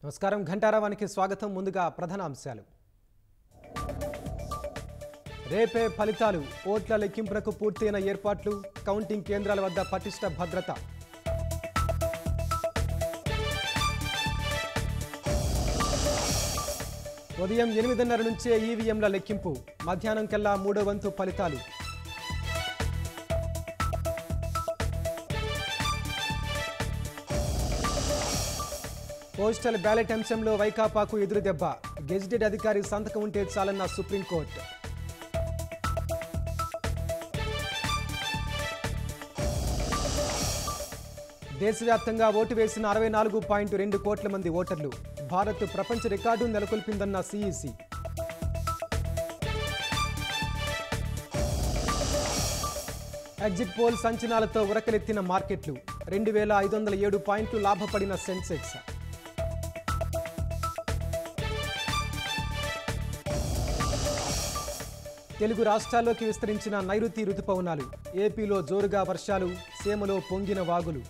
నమస్కారం ఘంటారావానికి స్వాగతం. ముందుగా ప్రధాన అంశాలు. రేపే ఫలితాలు, ఓట్ల లెక్కింపునకు పూర్తయిన ఏర్పాట్లు, కౌంటింగ్ కేంద్రాల వద్ద పటిష్ట భద్రత. ఉదయం 8:30 నుంచే ఈవీఎంల లెక్కింపు, మధ్యాహ్నం కల్లా 3వ వంతు ఫలితాలు. పోస్టల్ బ్యాలెట్ అంశంలో వైకాపాకు ఎదురుదెబ్బ, గెజిటెడ్ అధికారి సంతకం ఉంటే చాలన్న సుప్రీంకోర్టు. దేశవ్యాప్తంగా ఓటు వేసిన 64.2 కోట్ల మంది ఓటర్లు. భారత్ ప్రపంచ రికార్డు నెలకొల్పిందన్న సిఈసి. ఎగ్జిట్ పోల్ సంచలనాలతో ఉరకలెత్తిన మార్కెట్లు. 2,507 పాయింట్లు లాభపడిన సెన్సెక్స్. తెలుగు రాష్ట్రాల్లోకి విస్తరించిన నైరుతి రుతుపవనాలు. ఏపీలో జోరుగా వర్షాలు, సీమలో పొంగిన వాగులు.